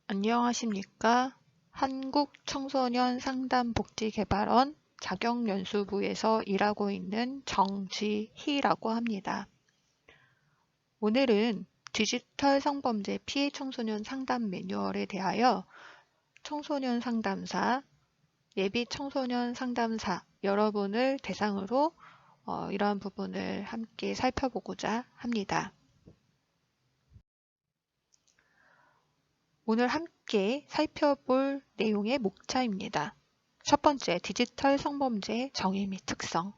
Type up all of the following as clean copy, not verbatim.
안녕하십니까? 한국청소년상담복지개발원 자격연수부에서 일하고 있는 정지희라고 합니다. 오늘은 디지털 성범죄 피해 청소년 상담 매뉴얼에 대하여 청소년 상담사, 예비 청소년 상담사 여러분을 대상으로 이러한 부분을 함께 살펴보고자 합니다. 오늘 함께 살펴볼 내용의 목차입니다. 첫 번째, 디지털 성범죄 정의 및 특성.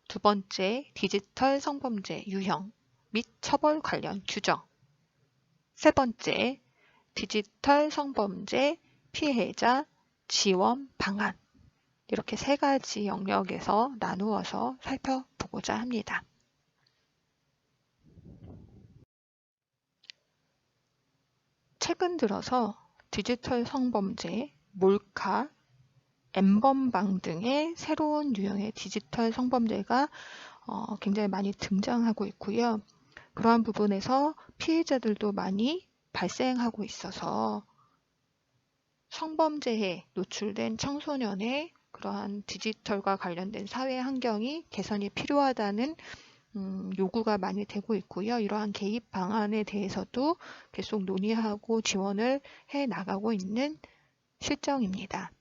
두 번째, 디지털 성범죄 유형 및 처벌 관련 규정. 세 번째, 디지털 성범죄 피해자 지원 방안. 이렇게 세 가지 영역에서 나누어서 살펴보고자 합니다. 최근 들어서 디지털 성범죄, 몰카, 엠번방 등의 새로운 유형의 디지털 성범죄가 굉장히 많이 등장하고 있고요. 그러한 부분에서 피해자들도 많이 발생하고 있어서 성범죄에 노출된 청소년의 그러한 디지털과 관련된 사회 환경이 개선이 필요하다는 요구가 많이 되고 있고요. 이러한 개입 방안에 대해서도 계속 논의하고 지원을 해 나가고 있는 실정입니다.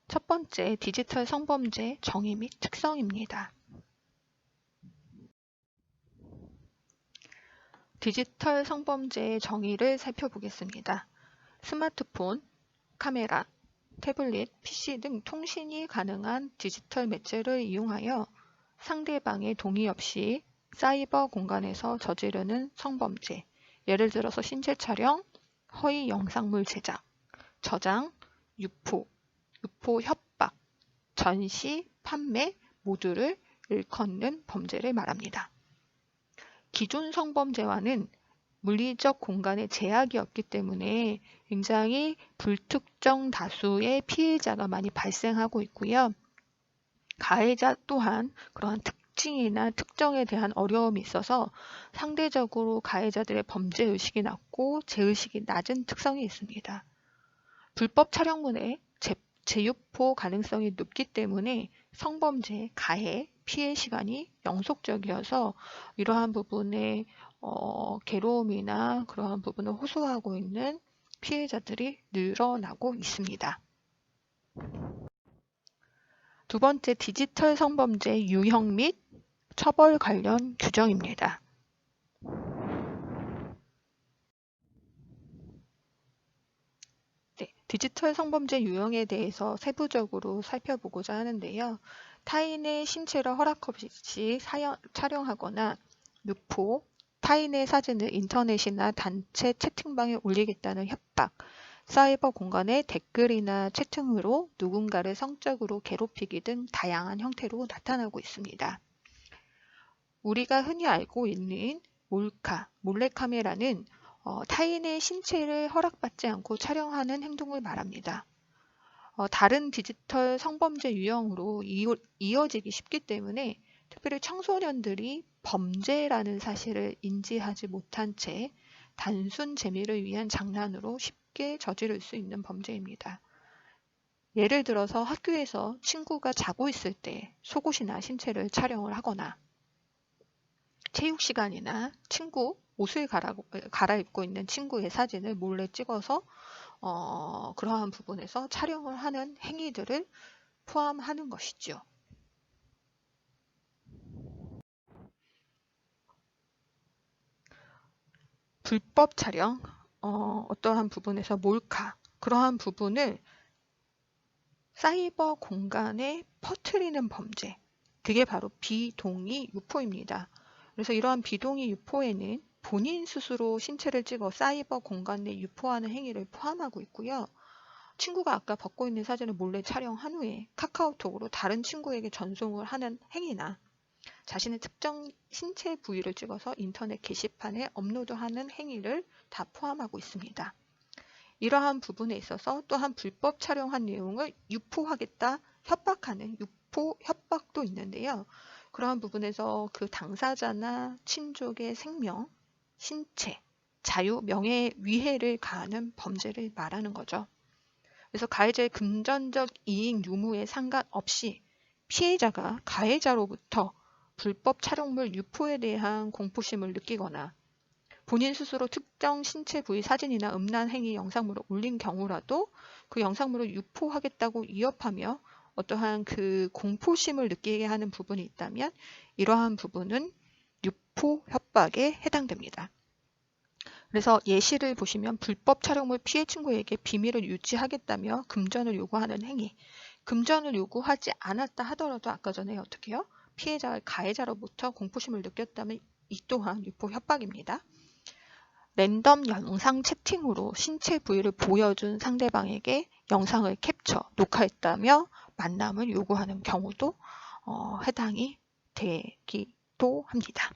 첫 번째, 디지털 성범죄 정의 및 특성입니다. 디지털 성범죄의 정의를 살펴보겠습니다. 스마트폰, 카메라, 태블릿, PC 등 통신이 가능한 디지털 매체를 이용하여 상대방의 동의 없이 사이버 공간에서 저지르는 성범죄, 예를 들어서 신체 촬영, 허위 영상물 제작, 저장, 유포 협박, 전시, 판매 모두를 일컫는 범죄를 말합니다. 기존 성범죄와는 물리적 공간에 제약이 없기 때문에 굉장히 불특정 다수의 피해자가 많이 발생하고 있고요. 가해자 또한 그러한 특징이나 특정에 대한 어려움이 있어서 상대적으로 가해자들의 범죄의식이 낮고 죄의식이 낮은 특성이 있습니다. 불법 촬영물에 재유포 가능성이 높기 때문에 성범죄, 가해, 피해 시간이 영속적이어서 이러한 부분에 괴로움이나 그러한 부분을 호소하고 있는 피해자들이 늘어나고 있습니다. 두 번째, 디지털 성범죄 유형 및 처벌 관련 규정입니다. 디지털 성범죄 유형에 대해서 세부적으로 살펴보고자 하는데요. 타인의 신체를 허락 없이 촬영하거나 유포, 타인의 사진을 인터넷이나 단체 채팅방에 올리겠다는 협박, 사이버 공간의 댓글이나 채팅으로 누군가를 성적으로 괴롭히기 등 다양한 형태로 나타나고 있습니다. 우리가 흔히 알고 있는 몰카, 몰래카메라는 타인의 신체를 허락받지 않고 촬영하는 행동을 말합니다. 다른 디지털 성범죄 유형으로 이어지기 쉽기 때문에 특별히 청소년들이 범죄라는 사실을 인지하지 못한 채 단순 재미를 위한 장난으로 쉽게 저지를 수 있는 범죄입니다. 예를 들어서 학교에서 친구가 자고 있을 때 속옷이나 신체를 촬영을 하거나 체육 시간이나 친구 옷을 갈아입고 있는 친구의 사진을 몰래 찍어서 그러한 부분에서 촬영을 하는 행위들을 포함하는 것이죠. 불법 촬영, 어떠한 부분에서 몰카, 그러한 부분을 사이버 공간에 퍼뜨리는 범죄, 그게 바로 비동의 유포입니다. 그래서 이러한 비동의 유포에는 본인 스스로 신체를 찍어 사이버 공간 내 유포하는 행위를 포함하고 있고요. 친구가 아까 벗고 있는 사진을 몰래 촬영한 후에 카카오톡으로 다른 친구에게 전송을 하는 행위나 자신의 특정 신체 부위를 찍어서 인터넷 게시판에 업로드하는 행위를 다 포함하고 있습니다. 이러한 부분에 있어서 또한 불법 촬영한 내용을 유포하겠다 협박하는 유포 협박도 있는데요. 그러한 부분에서 그 당사자나 친족의 생명, 신체, 자유, 명예에 위해를 가하는 범죄를 말하는 거죠. 그래서 가해자의 금전적 이익 유무에 상관없이 피해자가 가해자로부터 불법 촬영물 유포에 대한 공포심을 느끼거나 본인 스스로 특정 신체 부위 사진이나 음란 행위 영상물을 올린 경우라도 그 영상물을 유포하겠다고 위협하며 어떠한 그 공포심을 느끼게 하는 부분이 있다면 이러한 부분은 유포 협박에 해당됩니다. 그래서 예시를 보시면 불법 촬영물 피해 친구에게 비밀을 유지하겠다며 금전을 요구하는 행위. 금전을 요구하지 않았다 하더라도 아까 전에 어떻게 해요? 피해자가 가해자로부터 공포심을 느꼈다면 이 또한 유포 협박입니다. 랜덤 영상 채팅으로 신체 부위를 보여준 상대방에게 영상을 캡처, 녹화했다며 만남을 요구하는 경우도 해당이 되기도 합니다.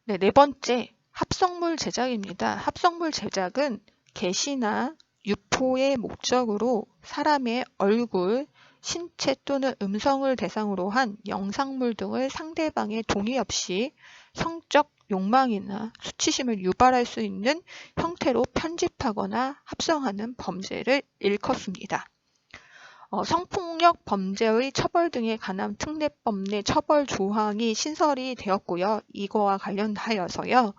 네, 네 번째, 합성물 제작입니다. 합성물 제작은 게시나 유포의 목적으로 사람의 얼굴, 신체 또는 음성을 대상으로 한 영상물 등을 상대방의 동의 없이 성적 욕망이나 수치심을 유발할 수 있는 형태로 편집하거나 합성하는 범죄를 일컫습니다. 성폭력 범죄의 처벌 등에 관한 특례법 내 처벌 조항이 신설이 되었고요. 이거와 관련하여서요.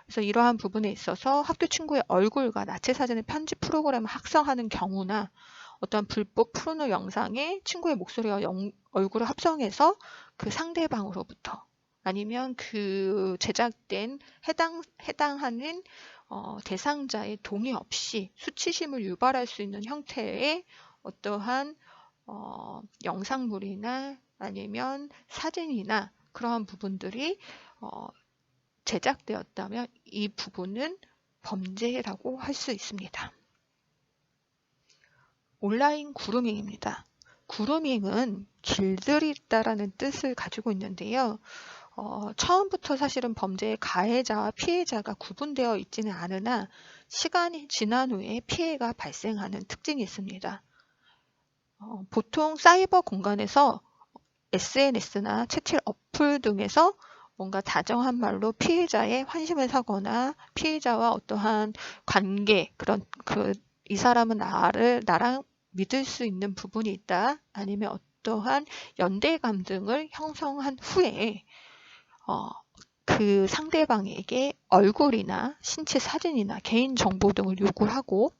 그래서 이러한 부분에 있어서 학교 친구의 얼굴과 나체 사진의 편집 프로그램을 합성하는 경우나 어떤 불법 포르노 영상에 친구의 목소리와 얼굴을 합성해서 그 상대방으로부터 아니면 그 제작된 해당하는 대상자의 동의 없이 수치심을 유발할 수 있는 형태의 어떠한 영상물이나 아니면 사진이나 그러한 부분들이 제작되었다면 이 부분은 범죄라고 할 수 있습니다. 온라인 그루밍입니다. 그루밍은 길들이다라는 뜻을 가지고 있는데요. 처음부터 사실은 범죄의 가해자와 피해자가 구분되어 있지는 않으나 시간이 지난 후에 피해가 발생하는 특징이 있습니다. 보통 사이버 공간에서 SNS나 채팅 어플 등에서 뭔가 다정한 말로 피해자의 환심을 사거나 피해자와 어떠한 관계, 이 사람은 나랑 믿을 수 있는 부분이 있다. 아니면 어떠한 연대감 등을 형성한 후에 그 상대방에게 얼굴이나 신체 사진이나 개인 정보 등을 요구하고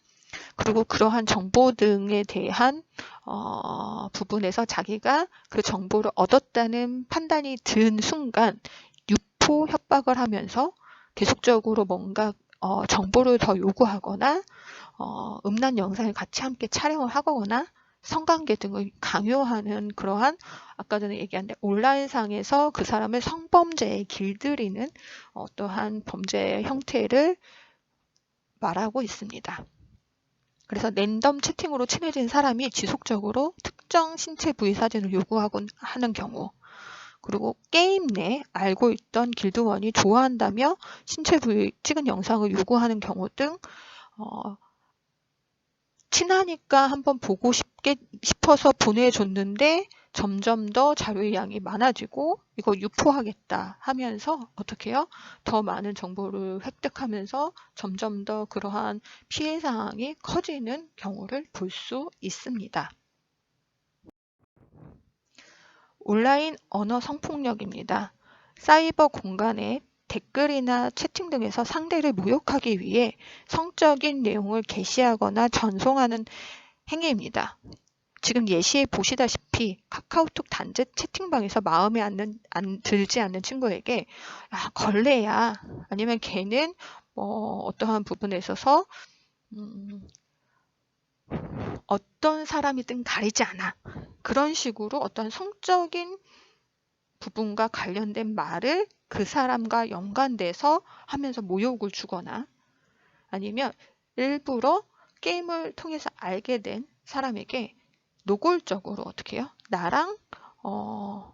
그리고 그러한 정보 등에 대한 부분에서 자기가 그 정보를 얻었다는 판단이 든 순간 유포 협박을 하면서 계속적으로 뭔가 정보를 더 요구하거나 음란 영상을 같이 함께 촬영을 하거나 성관계 등을 강요하는 그러한 아까 전에 얘기한 온라인상에서 그 사람을 성범죄에 길들이는 어떠한 범죄 형태를 말하고 있습니다. 그래서 랜덤 채팅으로 친해진 사람이 지속적으로 특정 신체 부위 사진을 요구하곤 하는 경우 그리고 게임 내 알고 있던 길드원이 좋아한다며 신체 부위 찍은 영상을 요구하는 경우 등 친하니까 한번 보고 싶어서 보내줬는데 점점 더 자료의 양이 많아지고 이거 유포하겠다 하면서 어떻게 해요? 더 많은 정보를 획득하면서 점점 더 그러한 피해 상황이 커지는 경우를 볼 수 있습니다. 온라인 언어 성폭력입니다. 사이버 공간에 댓글이나 채팅 등에서 상대를 모욕하기 위해 성적인 내용을 게시하거나 전송하는 행위입니다. 지금 예시에 보시다시피 카카오톡 단체 채팅방에서 마음에 들지 않는 친구에게 야, 걸레야 아니면 걔는 어떠한 부분에 있어서 어떤 사람이든 가리지 않아. 그런 식으로 어떤 성적인 부분과 관련된 말을 그 사람과 연관돼서 하면서 모욕을 주거나 아니면 일부러 게임을 통해서 알게 된 사람에게 노골적으로 어떻게 해요? 나랑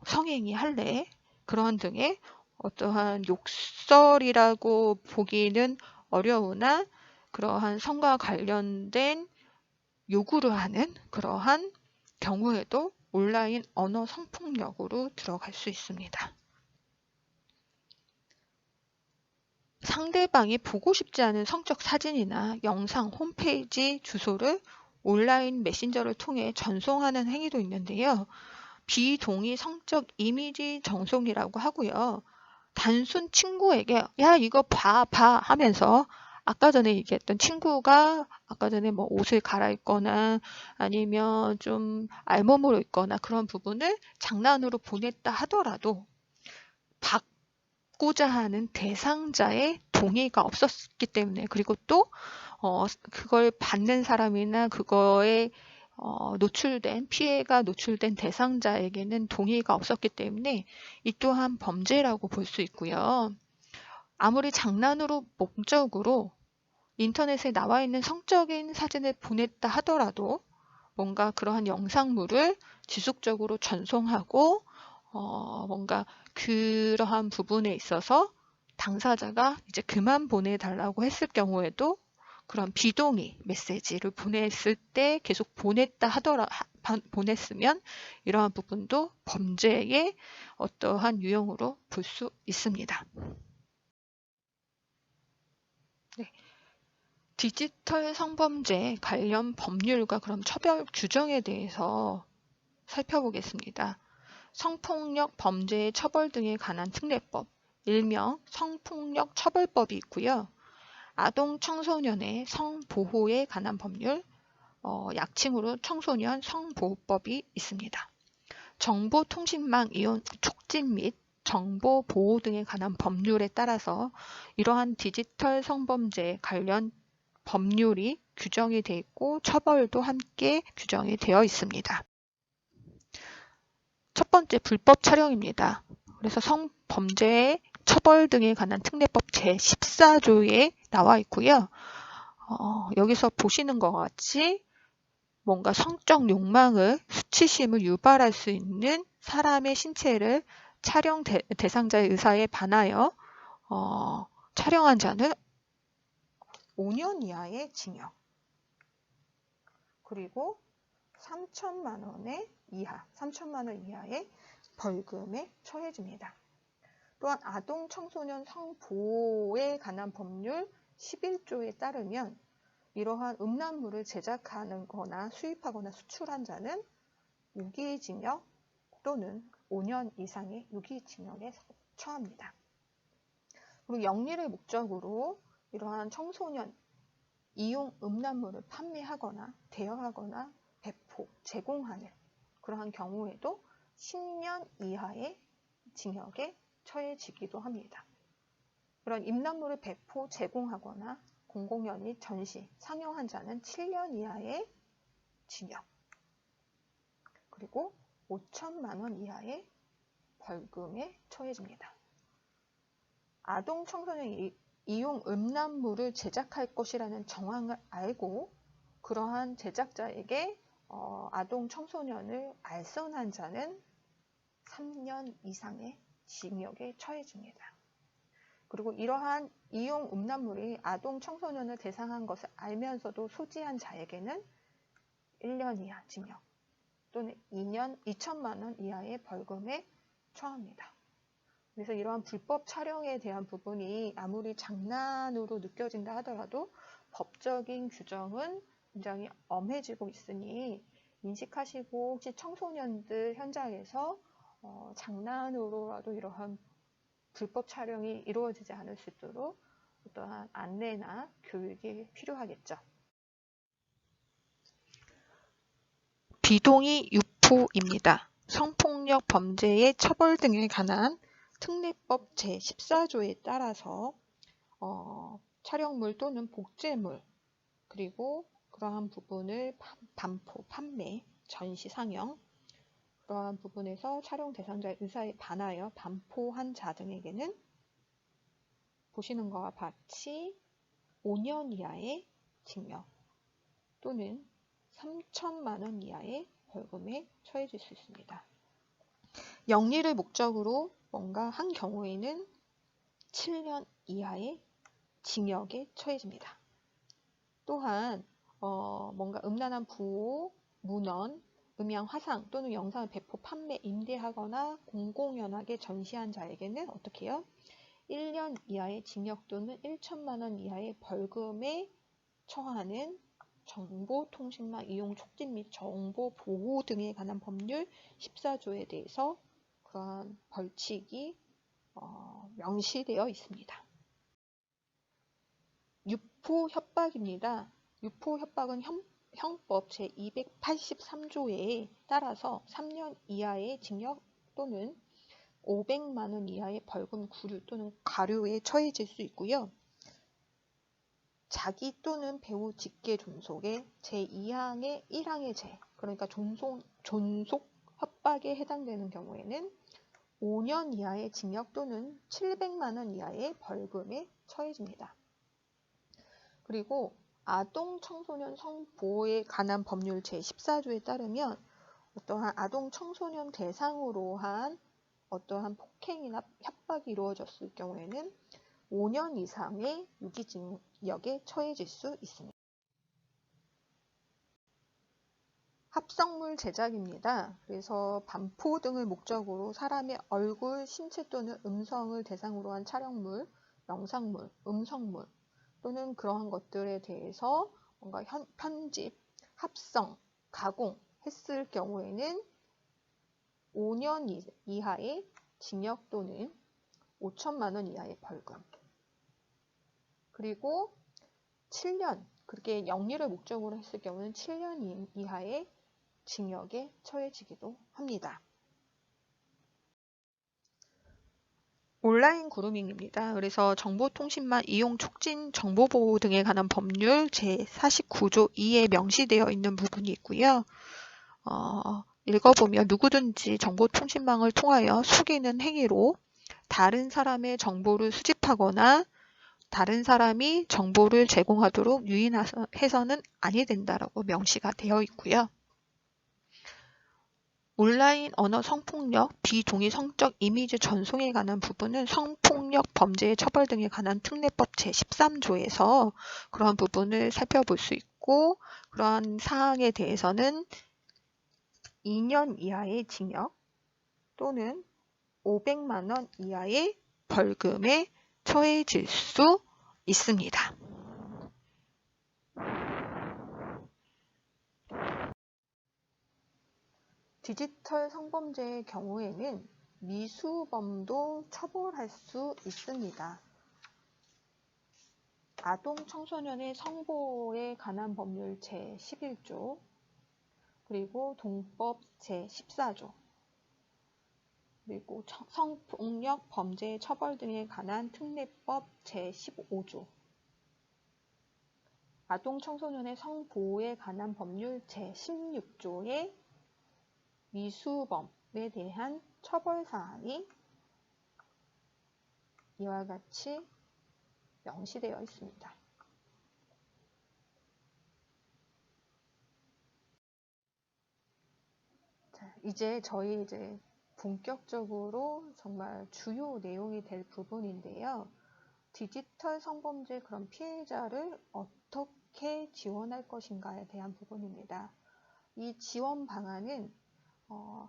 성행위 할래? 그런 등의 어떠한 욕설이라고 보기는 어려우나 그러한 성과 관련된 요구를 하는 그러한 경우에도 온라인 언어 성폭력으로 들어갈 수 있습니다. 상대방이 보고 싶지 않은 성적 사진이나 영상, 홈페이지 주소를 온라인 메신저를 통해 전송하는 행위도 있는데요. 비동의 성적 이미지 전송이라고 하고요. 단순 친구에게 야 이거 봐 하면서 아까 전에 얘기했던 친구가 아까 전에 뭐 옷을 갈아입거나 아니면 좀 알몸으로 입거나 그런 부분을 장난으로 보냈다 하더라도 받고자 하는 대상자의 동의가 없었기 때문에, 그리고 또 그걸 받는 사람이나 그거에 노출된 피해가 노출된 대상자에게는 동의가 없었기 때문에 이 또한 범죄라고 볼 수 있고요. 아무리 장난으로 목적으로 인터넷에 나와 있는 성적인 사진을 보냈다 하더라도 뭔가 그러한 영상물을 지속적으로 전송하고 뭔가 그러한 부분에 있어서 당사자가 이제 그만 보내달라고 했을 경우에도 그런 비동의 메시지를 보냈을 때 계속 보냈으면 이러한 부분도 범죄의 어떠한 유형으로 볼 수 있습니다. 네. 디지털 성범죄 관련 법률과 그럼 처벌 규정에 대해서 살펴보겠습니다. 성폭력 범죄의 처벌 등에 관한 특례법, 일명 성폭력 처벌법이 있고요. 아동 청소년의 성보호에 관한 법률, 약칭으로 청소년 성보호법이 있습니다. 정보통신망 이용 촉진 및 정보보호 등에 관한 법률에 따라서 이러한 디지털 성범죄 관련 법률이 규정이 되어 있고 처벌도 함께 규정이 되어 있습니다. 첫 번째, 불법 촬영입니다. 그래서 성범죄의 처벌 등에 관한 특례법 제14조에 나와 있고요. 여기서 보시는 것 같이 뭔가 성적 욕망을, 수치심을 유발할 수 있는 사람의 신체를 촬영 대상자의 의사에 반하여 촬영한 자는 5년 이하의 징역, 그리고 3천만 원 이하의 벌금에 처해집니다. 또한 아동 청소년 성보호에 관한 법률 11조에 따르면 이러한 음란물을 제작하는 거나 수입하거나 수출한 자는 유기징역 또는 5년 이상의 유기징역에 처합니다. 그리고 영리를 목적으로 이러한 청소년 이용 음란물을 판매하거나 대여하거나 배포, 제공하는 그러한 경우에도 10년 이하의 징역에 처해지기도 합니다. 그런 음란물을 배포, 제공하거나 공공연히 전시, 상영한 자는 7년 이하의 징역, 그리고 5천만 원 이하의 벌금에 처해집니다. 아동 청소년 이용 음란물을 제작할 것이라는 정황을 알고 그러한 제작자에게 아동 청소년을 알선한 자는 3년 이상의 징역에 처해집니다. 그리고 이러한 이용 음란물이 아동 청소년을 대상한 것을 알면서도 소지한 자에게는 1년 이하 징역 또는 2천만 원 이하의 벌금에 처합니다. 그래서 이러한 불법 촬영에 대한 부분이 아무리 장난으로 느껴진다 하더라도 법적인 규정은 굉장히 엄해지고 있으니 인식하시고 혹시 청소년들 현장에서 장난으로라도 이러한 불법 촬영이 이루어지지 않을 수 있도록 어떠한 안내나 교육이 필요하겠죠. 비동의 유포입니다. 성폭력 범죄의 처벌 등에 관한 특례법 제14조에 따라서 촬영물 또는 복제물 그리고 그러한 부분을 반포, 판매, 전시, 상영 그러한 부분에서 촬영 대상자의 의사에 반하여 반포한 자 등에게는 보시는 것과 같이 5년 이하의 징역 또는 3천만 원 이하의 벌금에 처해질 수 있습니다. 영리를 목적으로 뭔가 한 경우에는 7년 이하의 징역에 처해집니다. 또한 뭔가 음란한 부호, 문헌, 음향, 화상 또는 영상을 배포, 판매, 임대하거나 공공연하게 전시한 자에게는 어떻게 해요? 1년 이하의 징역 또는 1천만 원 이하의 벌금에 처하는 정보통신망 이용 촉진 및 정보 보호 등에 관한 법률 14조에 대해서 그러한 벌칙이 명시되어 있습니다. 유포 협박입니다. 유포 협박은 형법 제283조에 따라서 3년 이하의 징역 또는 500만 원 이하의 벌금, 구류 또는 과료에 처해질 수 있고요. 자기 또는 배우 직계 존속의 제2항의 1항의 죄, 그러니까 존속 협박에 해당되는 경우에는 5년 이하의 징역 또는 700만 원 이하의 벌금에 처해집니다. 그리고 아동 청소년 성보호에 관한 법률 제14조에 따르면 어떠한 아동 청소년 대상으로 한 어떠한 폭행이나 협박이 이루어졌을 경우에는 5년 이상의 유기징역에 처해질 수 있습니다. 합성물 제작입니다. 그래서 반포 등을 목적으로 사람의 얼굴, 신체 또는 음성을 대상으로 한 촬영물, 영상물, 음성물 또는 그러한 것들에 대해서 뭔가 편집, 합성, 가공했을 경우에는 5년 이하의 징역 또는 5천만 원 이하의 벌금, 그리고 7년, 그렇게 영리를 목적으로 했을 경우는 7년 이하의 징역에 처해지기도 합니다. 온라인 그루밍입니다. 그래서 정보통신망 이용 촉진 정보보호 등에 관한 법률 제49조 2에 명시되어 있는 부분이 있고요. 읽어보면 누구든지 정보통신망을 통하여 속이는 행위로 다른 사람의 정보를 수집하거나 다른 사람이 정보를 제공하도록 유인해서는 아니 된다라고 명시가 되어 있고요. 온라인 언어 성폭력, 비동의 성적 이미지 전송에 관한 부분은 성폭력 범죄의 처벌 등에 관한 특례법 제13조에서 그러한 부분을 살펴볼 수 있고, 그러한 사항에 대해서는 2년 이하의 징역 또는 500만 원 이하의 벌금에 처해질 수 있습니다. 디지털 성범죄의 경우에는 미수범도 처벌할 수 있습니다. 아동 청소년의 성보호에 관한 법률 제11조, 그리고 동법 제14조, 그리고 성폭력 범죄 처벌 등에 관한 특례법 제15조, 아동 청소년의 성보호에 관한 법률 제16조의 미수범에 대한 처벌사항이 이와 같이 명시되어 있습니다. 자, 이제 저희 본격적으로 정말 주요 내용이 될 부분인데요. 디지털 성범죄 그런 피해자를 어떻게 지원할 것인가에 대한 부분입니다. 이 지원 방안은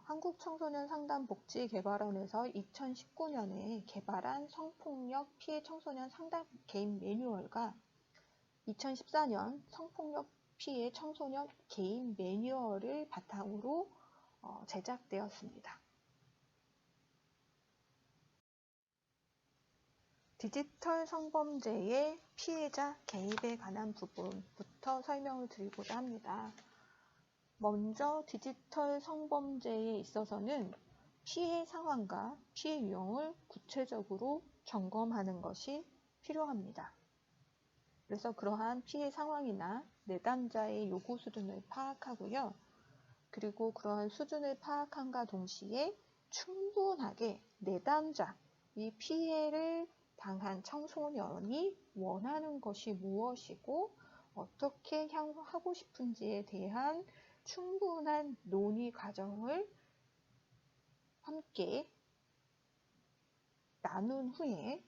한국청소년상담복지개발원에서 2019년에 개발한 성폭력 피해 청소년 상담 개인 매뉴얼과 2014년 성폭력 피해 청소년 개인 매뉴얼을 바탕으로 제작되었습니다. 디지털 성범죄의 피해자 개입에 관한 부분부터 설명을 드리고자 합니다. 먼저 디지털 성범죄에 있어서는 피해 상황과 피해 유형을 구체적으로 점검하는 것이 필요합니다. 그래서 그러한 피해 상황이나 내담자의 요구 수준을 파악하고요. 그리고 그러한 수준을 파악함과 동시에 충분하게 내담자, 이 피해를 당한 청소년이 원하는 것이 무엇이고 어떻게 하고 싶은지에 대한 충분한 논의 과정을 함께 나눈 후에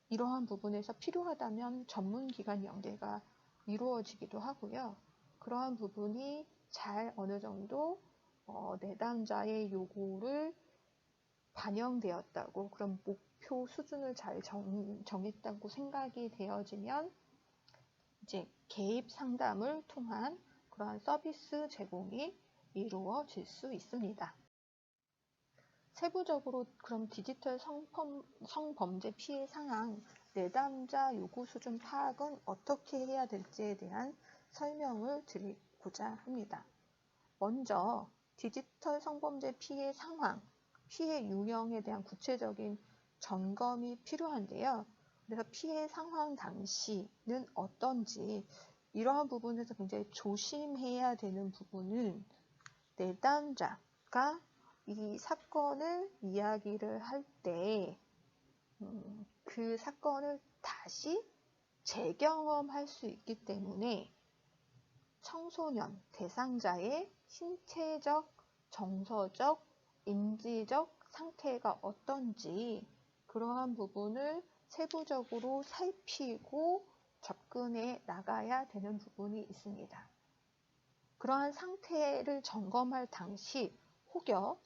이러한 부분에서 필요하다면 전문기관 연계가 이루어지기도 하고요. 그러한 부분이 잘 어느 정도 내담자의 요구를 반영되었다고, 그런 목표 수준을 잘 정했다고 생각이 되어지면 이제 개입 상담을 통한 그러한 서비스 제공이 이루어질 수 있습니다. 세부적으로 그럼 디지털 성범죄 피해 상황, 내담자 요구 수준 파악은 어떻게 해야 될지에 대한 설명을 드리고자 합니다. 먼저 디지털 성범죄 피해 상황, 피해 유형에 대한 구체적인 점검이 필요한데요. 그래서 피해 상황 당시는 어떤지 이러한 부분에서 굉장히 조심해야 되는 부분은 내담자가 이 사건을 이야기를 할 때 그 사건을 다시 재경험할 수 있기 때문에 청소년 대상자의 신체적, 정서적, 인지적 상태가 어떤지 그러한 부분을 세부적으로 살피고 접근해 나가야 되는 부분이 있습니다. 그러한 상태를 점검할 당시 혹여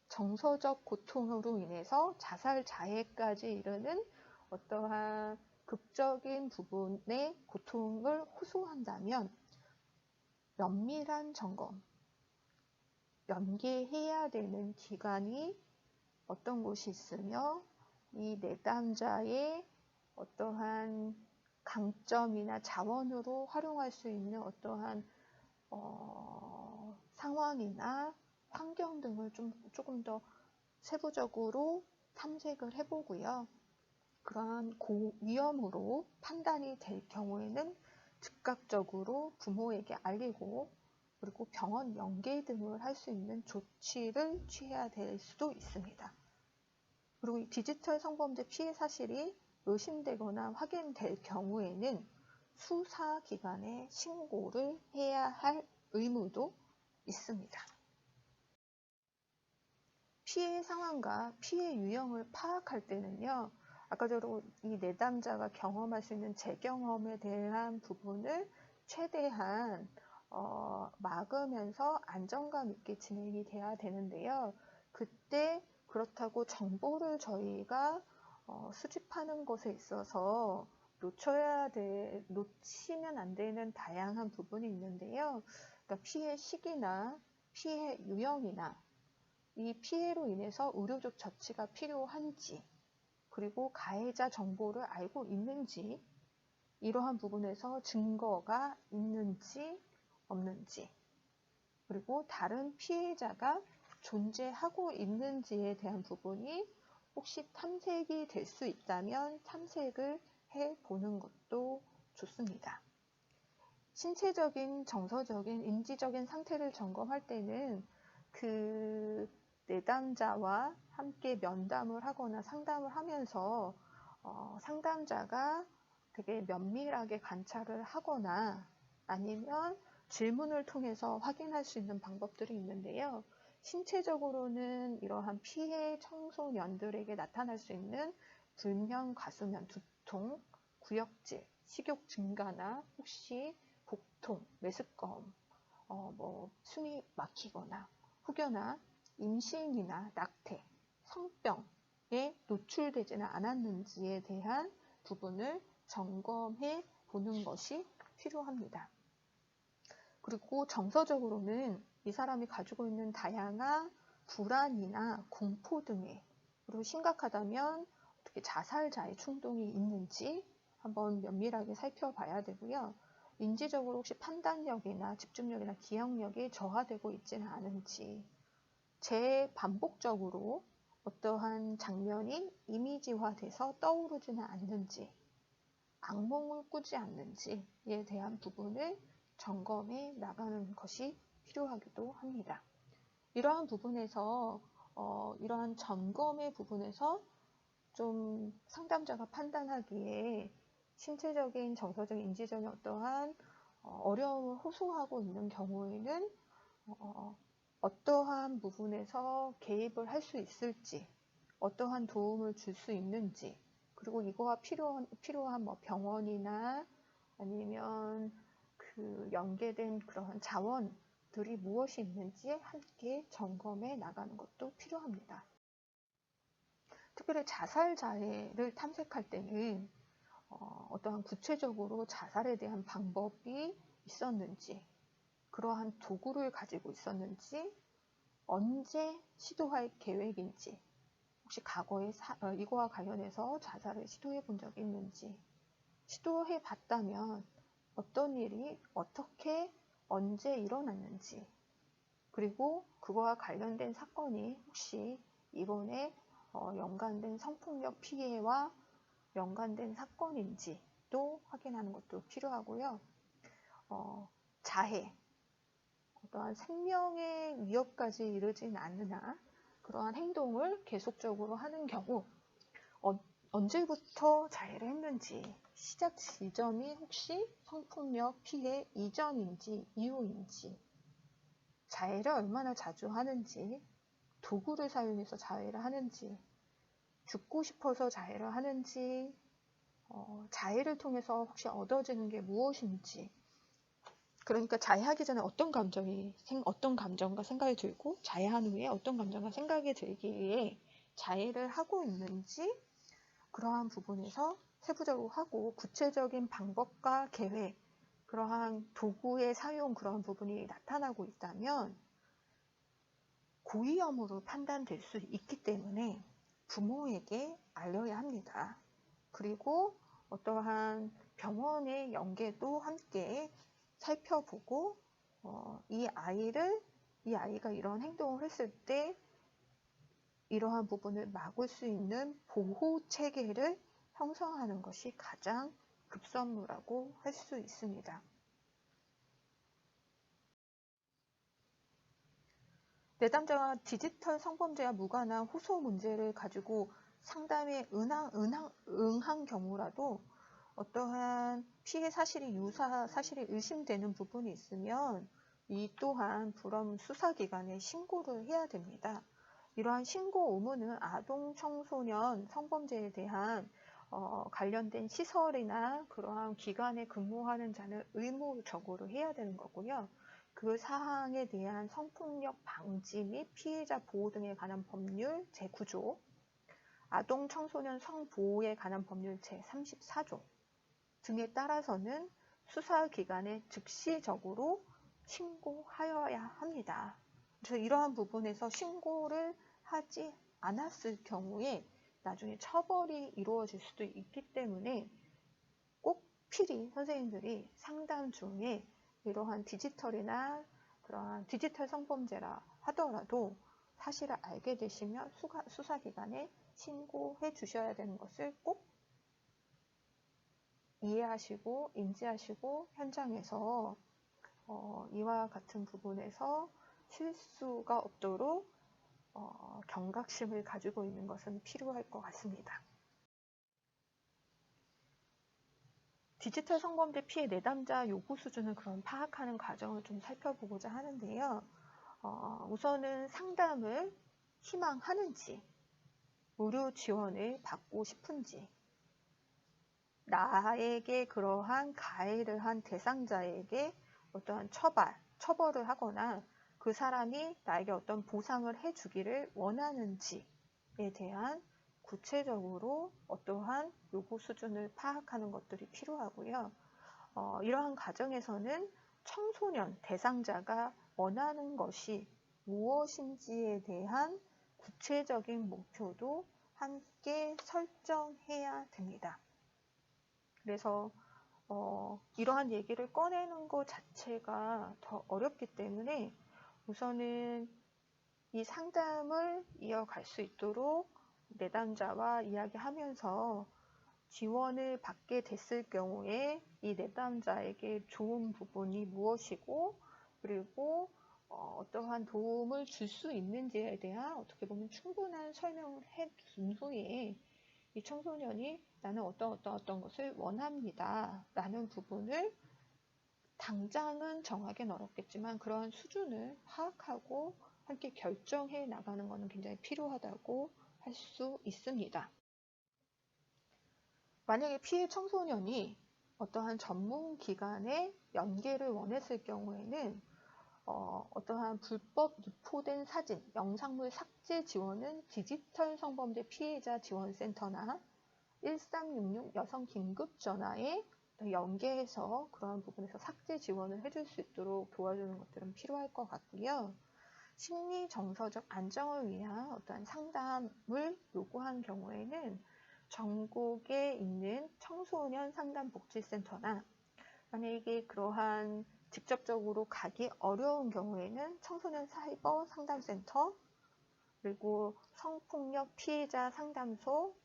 정서적 고통으로 인해서 자살 자해까지 이르는 어떠한 극적인 부분의 고통을 호소한다면 면밀한 점검, 연계해야 되는 기관이 어떤 곳이 있으며 이 내담자의 어떠한 강점이나 자원으로 활용할 수 있는 어떠한 상황이나 환경 등을 조금 더 세부적으로 탐색을 해보고요. 그러한 고위험으로 판단이 될 경우에는 즉각적으로 부모에게 알리고 그리고 병원 연계 등을 할 수 있는 조치를 취해야 될 수도 있습니다. 그리고 이 디지털 성범죄 피해 사실이 의심되거나 확인될 경우에는 수사기관에 신고를 해야 할 의무도 있습니다. 피해 상황과 피해 유형을 파악할 때는요, 아까처럼 이 내담자가 경험할 수 있는 재경험에 대한 부분을 최대한 막으면서 안정감 있게 진행이 돼야 되는데요. 그때 그렇다고 정보를 저희가 수집하는 것에 있어서 놓치면 안 되는 다양한 부분이 있는데요. 그러니까 피해 시기나 피해 유형이나 이 피해로 인해서 의료적 조치가 필요한지 그리고 가해자 정보를 알고 있는지 이러한 부분에서 증거가 있는지 없는지 그리고 다른 피해자가 존재하고 있는지에 대한 부분이 혹시 탐색이 될 수 있다면 탐색을 해보는 것도 좋습니다. 신체적인, 정서적인, 인지적인 상태를 점검할 때는 그 내담자와 함께 면담을 하거나 상담을 하면서 상담자가 되게 면밀하게 관찰을 하거나 아니면 질문을 통해서 확인할 수 있는 방법들이 있는데요. 신체적으로는 이러한 피해 청소년들에게 나타날 수 있는 불면, 과수면, 두통, 구역질, 식욕 증가나 혹시 복통, 메스꺼움, 숨이 막히거나 혹여나 임신이나 낙태, 성병에 노출되지는 않았는지에 대한 부분을 점검해 보는 것이 필요합니다. 그리고 정서적으로는 이 사람이 가지고 있는 다양한 불안이나 공포 등에 그리고 심각하다면 어떻게 자살자의 충동이 있는지 한번 면밀하게 살펴봐야 되고요. 인지적으로 혹시 판단력이나 집중력이나 기억력이 저하되고 있지는 않은지 재반복적으로 어떠한 장면이 이미지화돼서 떠오르지는 않는지 악몽을 꾸지 않는지에 대한 부분을 점검해 나가는 것이 필요하기도 합니다. 이러한 부분에서 이러한 점검의 부분에서 좀 상담자가 판단하기에 신체적인, 정서적인, 인지적인 어떠한 어려움을 호소하고 있는 경우에는 어떠한 부분에서 개입을 할 수 있을지, 어떠한 도움을 줄 수 있는지, 그리고 이거와 필요한 병원이나 아니면 그 연계된 그러한 자원들이 무엇이 있는지 함께 점검해 나가는 것도 필요합니다. 특별히 자살 자해를 탐색할 때는 어떠한 구체적으로 자살에 대한 방법이 있었는지, 그러한 도구를 가지고 있었는지, 언제 시도할 계획인지, 혹시 과거에 이거와 관련해서 자살을 시도해 본 적이 있는지, 시도해 봤다면 어떤 일이 어떻게 언제 일어났는지, 그리고 그거와 관련된 사건이 혹시 이번에 연관된 성폭력 피해와 연관된 사건인지 또 확인하는 것도 필요하고요. 자해, 어떠한 생명의 위협까지 이르진 않으나 그러한 행동을 계속적으로 하는 경우 언제부터 자해를 했는지, 시작 지점이 혹시 성폭력 피해 이전인지 이후인지, 자해를 얼마나 자주 하는지, 도구를 사용해서 자해를 하는지, 죽고 싶어서 자해를 하는지, 자해를 통해서 혹시 얻어지는 게 무엇인지, 그러니까 자해하기 전에 어떤 감정과 생각이 들고 자해한 후에 어떤 감정과 생각이 들기에 자해를 하고 있는지, 그러한 부분에서 세부적으로 하고 구체적인 방법과 계획, 그러한 도구의 사용, 그러한 부분이 나타나고 있다면 고위험으로 판단될 수 있기 때문에 부모에게 알려야 합니다. 그리고 어떠한 병원의 연계도 함께 살펴보고 이 아이가 이런 행동을 했을 때 이러한 부분을 막을 수 있는 보호 체계를 형성하는 것이 가장 급선무라고 할 수 있습니다. 내담자가 디지털 성범죄와 무관한 호소 문제를 가지고 상담에 응한 경우라도 어떠한 피해 사실이 사실이 의심되는 부분이 있으면 이 또한 불험 수사기관에 신고를 해야 됩니다. 이러한 신고 의무는 아동, 청소년 성범죄에 대한 관련된 시설이나 그러한 기관에 근무하는 자는 의무적으로 해야 되는 거고요. 그 사항에 대한 성폭력 방지 및 피해자 보호 등에 관한 법률 제9조, 아동 청소년 성보호에 관한 법률 제34조 등에 따라서는 수사기관에 즉시적으로 신고하여야 합니다. 그래서 이러한 부분에서 신고를 하지 않았을 경우에 나중에 처벌이 이루어질 수도 있기 때문에 꼭 필히 선생님들이 상담 중에 이러한 디지털이나 그러한 디지털 성범죄라 하더라도 사실을 알게 되시면 수사기관에 신고해 주셔야 되는 것을 꼭 이해하시고 인지하시고 현장에서 이와 같은 부분에서 실수가 없도록 경각심을 가지고 있는 것은 필요할 것 같습니다. 디지털 성범죄 피해 내담자 요구 수준을 그럼 파악하는 과정을 좀 살펴보고자 하는데요. 우선은 상담을 희망하는지, 의료 지원을 받고 싶은지, 나에게 그러한 가해를 한 대상자에게 어떠한 처벌을 하거나 그 사람이 나에게 어떤 보상을 해주기를 원하는지에 대한 구체적으로 어떠한 요구 수준을 파악하는 것들이 필요하고요. 이러한 과정에서는 청소년 대상자가 원하는 것이 무엇인지에 대한 구체적인 목표도 함께 설정해야 됩니다. 그래서 이러한 얘기를 꺼내는 것 자체가 더 어렵기 때문에 우선은 이 상담을 이어갈 수 있도록 내담자와 이야기하면서 지원을 받게 됐을 경우에 이 내담자에게 좋은 부분이 무엇이고, 그리고 어떠한 도움을 줄 수 있는지에 대한 어떻게 보면 충분한 설명을 해준 후에 이 청소년이 나는 어떤 것을 원합니다 라는 부분을 당장은 정하기는 어렵겠지만 그러한 수준을 파악하고 함께 결정해 나가는 것은 굉장히 필요하다고 할 수 있습니다. 만약에 피해 청소년이 어떠한 전문 기관에 연계를 원했을 경우에는 어떠한 불법 유포된 사진, 영상물 삭제 지원은 디지털 성범죄 피해자 지원센터나 1366 여성 긴급전화에 연계해서 그러한 부분에서 삭제 지원을 해줄 수 있도록 도와주는 것들은 필요할 것 같고요. 심리 정서적 안정을 위한 어떠한 상담을 요구한 경우에는 전국에 있는 청소년 상담복지센터나 만약에 그러한 직접적으로 가기 어려운 경우에는 청소년 사이버 상담센터, 그리고 성폭력 피해자 상담소,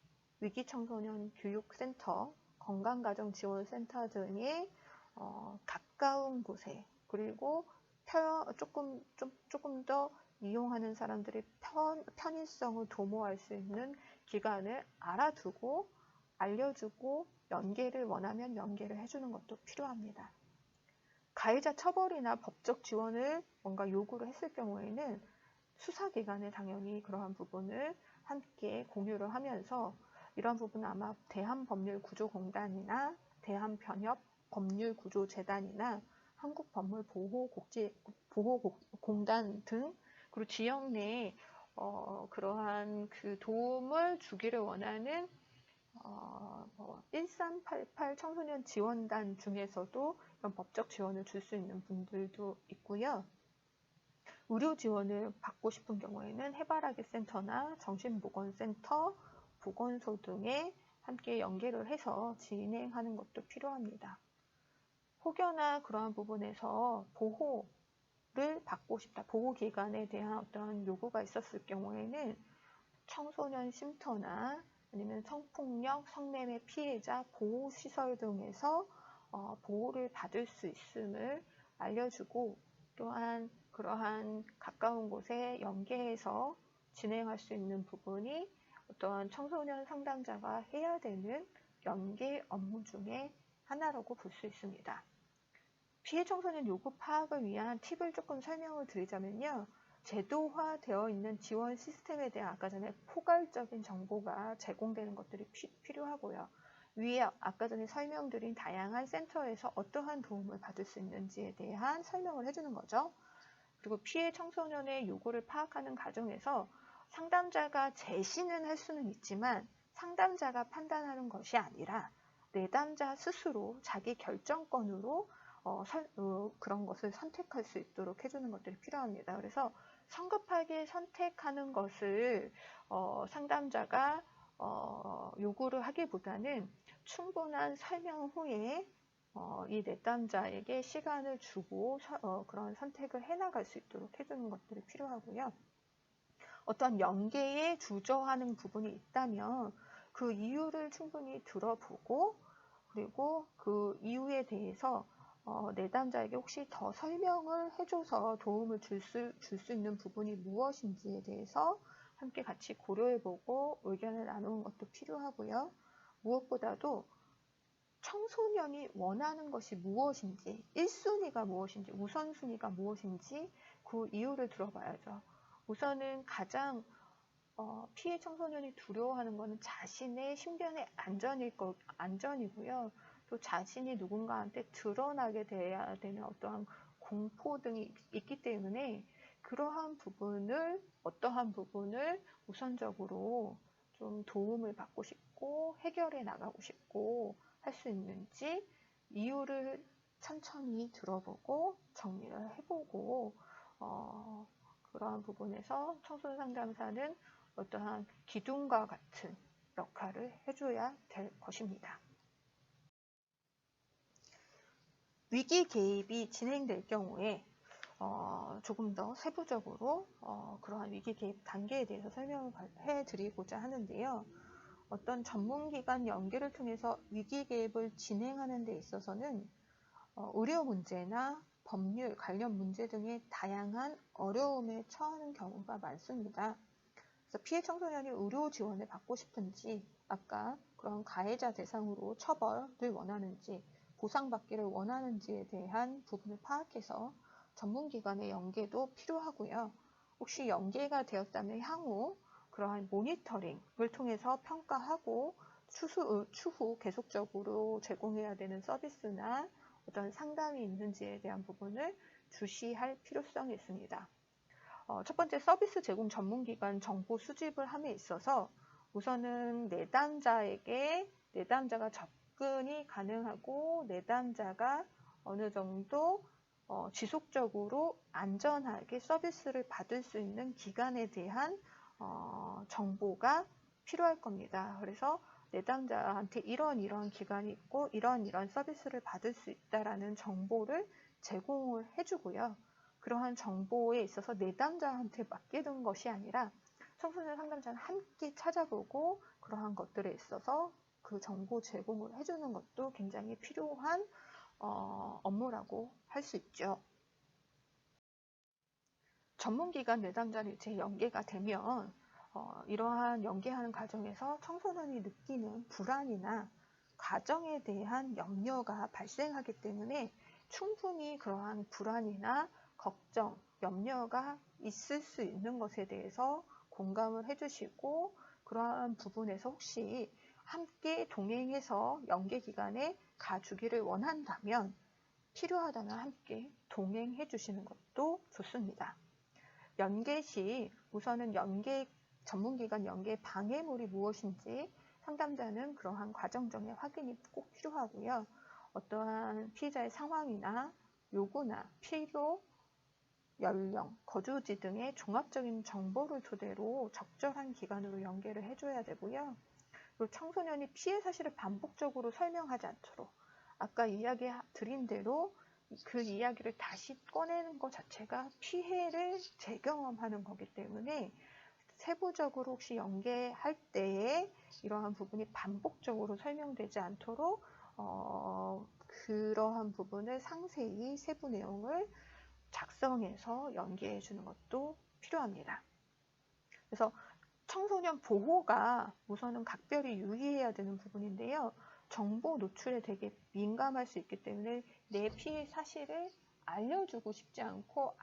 위기청소년 교육센터, 건강가정지원센터 등의 가까운 곳에, 그리고 조금 더 이용하는 사람들의 편의성을 도모할 수 있는 기관을 알아두고 알려주고 연계를 원하면 연계를 해주는 것도 필요합니다. 가해자 처벌이나 법적 지원을 뭔가 요구를 했을 경우에는 수사기관에 당연히 그러한 부분을 함께 공유를 하면서 이러한 부분은 아마 대한법률구조공단이나 대한변협법률구조재단이나 한국법률보호공단 등 그리고 지역 내에 그러한 그 도움을 주기를 원하는 1388 청소년 지원단 중에서도 이런 법적 지원을 줄 수 있는 분들도 있고요. 의료 지원을 받고 싶은 경우에는 해바라기 센터나 정신보건센터, 보건소 등에 함께 연계를 해서 진행하는 것도 필요합니다. 혹여나 그러한 부분에서 보호를 받고 싶다, 보호기관에 대한 어떠한 요구가 있었을 경우에는 청소년 쉼터나 아니면 성폭력, 성매매 피해자 보호시설 등에서 보호를 받을 수 있음을 알려주고 또한 그러한 가까운 곳에 연계해서 진행할 수 있는 부분이 어떠한 청소년 상담자가 해야 되는 연계 업무 중에 하나라고 볼 수 있습니다. 피해 청소년 요구 파악을 위한 팁을 조금 설명을 드리자면요. 제도화되어 있는 지원 시스템에 대한 아까 전에 포괄적인 정보가 제공되는 것들이 필요하고요. 위에 아까 전에 설명드린 다양한 센터에서 어떠한 도움을 받을 수 있는지에 대한 설명을 해주는 거죠. 그리고 피해 청소년의 요구를 파악하는 과정에서 상담자가 제시는 할 수는 있지만 상담자가 판단하는 것이 아니라 내담자 스스로 자기 결정권으로 그런 것을 선택할 수 있도록 해주는 것들이 필요합니다. 그래서 성급하게 선택하는 것을 상담자가 요구를 하기보다는 충분한 설명 후에 이 내담자에게 시간을 주고 그런 선택을 해나갈 수 있도록 해주는 것들이 필요하고요. 어떤 연계에 주저하는 부분이 있다면 그 이유를 충분히 들어보고 그리고 그 이유에 대해서 내담자에게 혹시 더 설명을 해줘서 도움을 줄 수 있는 부분이 무엇인지에 대해서 함께 같이 고려해보고 의견을 나누는 것도 필요하고요. 무엇보다도 청소년이 원하는 것이 무엇인지, 1순위가 무엇인지, 우선순위가 무엇인지 그 이유를 들어봐야죠. 우선은 가장 피해 청소년이 두려워하는 것은 자신의 신변의 안전이고요. 또 자신이 누군가한테 드러나게 돼야 되는 어떠한 공포 등이 있기 때문에 그러한 부분을 어떠한 부분을 우선적으로 좀 도움을 받고 싶고 해결해 나가고 싶고 할 수 있는지 이유를 천천히 들어보고 정리를 해보고 그러한 부분에서 청소년 상담사는 어떠한 기둥과 같은 역할을 해줘야 될 것입니다. 위기 개입이 진행될 경우에 조금 더 세부적으로 그러한 위기 개입 단계에 대해서 설명을 해드리고자 하는데요. 어떤 전문기관 연계를 통해서 위기 개입을 진행하는 데 있어서는 의료 문제나 법률 관련 문제 등의 다양한 어려움에 처하는 경우가 많습니다. 그래서 피해 청소년이 의료 지원을 받고 싶은지, 아까 그런 가해자 대상으로 처벌을 원하는지, 보상받기를 원하는지에 대한 부분을 파악해서 전문기관의 연계도 필요하고요. 혹시 연계가 되었다면 향후 그러한 모니터링을 통해서 평가하고 추후 계속적으로 제공해야 되는 서비스나 어떤 상담이 있는지에 대한 부분을 주시할 필요성이 있습니다. 첫 번째, 서비스 제공 전문기관 정보 수집을 함에 있어서 우선은 내담자가 접근이 가능하고 내담자가 어느 정도 지속적으로 안전하게 서비스를 받을 수 있는 기관에 대한 정보가 필요할 겁니다. 그래서 내담자한테 이런 기관이 있고 이런 서비스를 받을 수 있다라는 정보를 제공을 해주고요. 그러한 정보에 있어서 내담자한테 맡기는 것이 아니라 청소년 상담자는 함께 찾아보고 그러한 것들에 있어서 그 정보 제공을 해주는 것도 굉장히 필요한 업무라고 할 수 있죠. 전문기관 내담자는 이제 연계가 되면 이러한 연계하는 과정에서 청소년이 느끼는 불안이나 가정에 대한 염려가 발생하기 때문에 충분히 그러한 불안이나 걱정, 염려가 있을 수 있는 것에 대해서 공감을 해주시고 그러한 부분에서 혹시 함께 동행해서 연계기관에 가주기를 원한다면 필요하다면 함께 동행해 주시는 것도 좋습니다. 연계 시 우선은 전문기관 연계 방해물이 무엇인지 상담자는 그러한 과정정의 확인이 꼭 필요하고요. 어떠한 피해자의 상황이나 요구나 필요, 연령, 거주지 등의 종합적인 정보를 토대로 적절한 기관으로 연계를 해줘야 되고요. 그리고 청소년이 피해 사실을 반복적으로 설명하지 않도록 아까 이야기 드린 대로 그 이야기를 다시 꺼내는 것 자체가 피해를 재경험하는 거기 때문에 세부적으로 혹시 연계할 때에 이러한 부분이 반복적으로 설명되지 않도록 그러한 부분을 상세히 세부 내용을 작성해서 연계해 주는 것도 필요합니다. 그래서 청소년 보호가 우선은 각별히 유의해야 되는 부분인데요. 정보 노출에 되게 민감할 수 있기 때문에 내 피해 사실을 알려주고 싶지 않고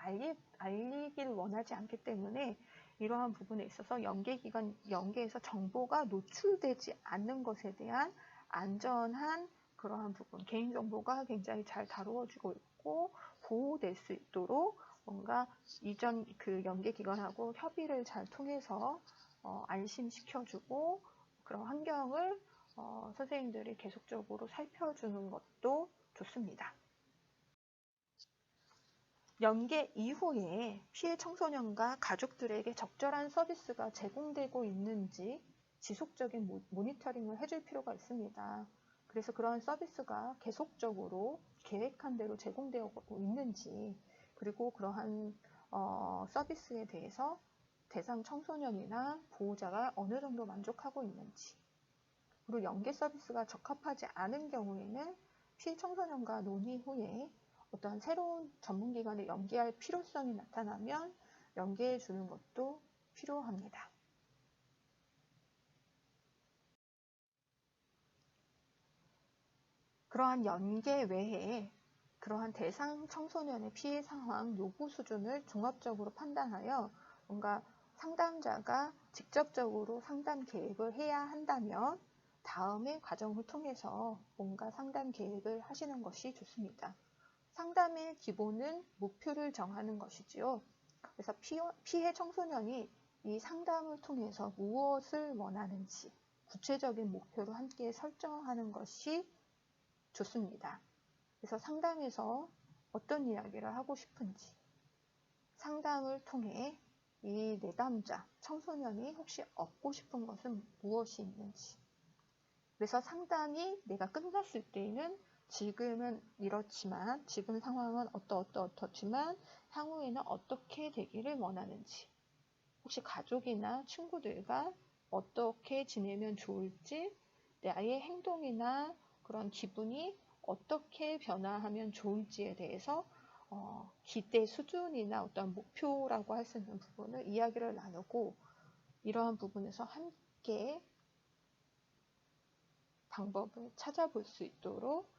알리기를 원하지 않기 때문에 이러한 부분에 있어서 연계에서 정보가 노출되지 않는 것에 대한 안전한 그러한 부분, 개인정보가 굉장히 잘 다루어지고 있고 보호될 수 있도록 뭔가 이전 그 연계기관하고 협의를 잘 통해서 안심시켜주고 그런 환경을 선생님들이 계속적으로 살펴주는 것도 좋습니다. 연계 이후에 피해 청소년과 가족들에게 적절한 서비스가 제공되고 있는지 지속적인 모니터링을 해줄 필요가 있습니다. 그래서 그런 서비스가 계속적으로 계획한 대로 제공되고 있는지 그리고 그러한 서비스에 대해서 대상 청소년이나 보호자가 어느 정도 만족하고 있는지 그리고 연계 서비스가 적합하지 않은 경우에는 피해 청소년과 논의 후에 어떤 새로운 전문기관에 연계할 필요성이 나타나면 연계해 주는 것도 필요합니다. 그러한 연계 외에 그러한 대상 청소년의 피해 상황 요구 수준을 종합적으로 판단하여 뭔가 상담자가 직접적으로 상담 계획을 해야 한다면 다음의 과정을 통해서 뭔가 상담 계획을 하시는 것이 좋습니다. 상담의 기본은 목표를 정하는 것이지요. 그래서 피해 청소년이 이 상담을 통해서 무엇을 원하는지 구체적인 목표를 함께 설정하는 것이 좋습니다. 그래서 상담에서 어떤 이야기를 하고 싶은지 상담을 통해 이 내담자, 청소년이 혹시 얻고 싶은 것은 무엇이 있는지 그래서 상담이 내가 끝났을 때에는 지금은 이렇지만 지금 상황은 어떻지만 향후에는 어떻게 되기를 원하는지 혹시 가족이나 친구들과 어떻게 지내면 좋을지 나의 행동이나 그런 기분이 어떻게 변화하면 좋을지에 대해서 기대 수준이나 어떤 목표라고 할 수 있는 부분을 이야기를 나누고 이러한 부분에서 함께 방법을 찾아볼 수 있도록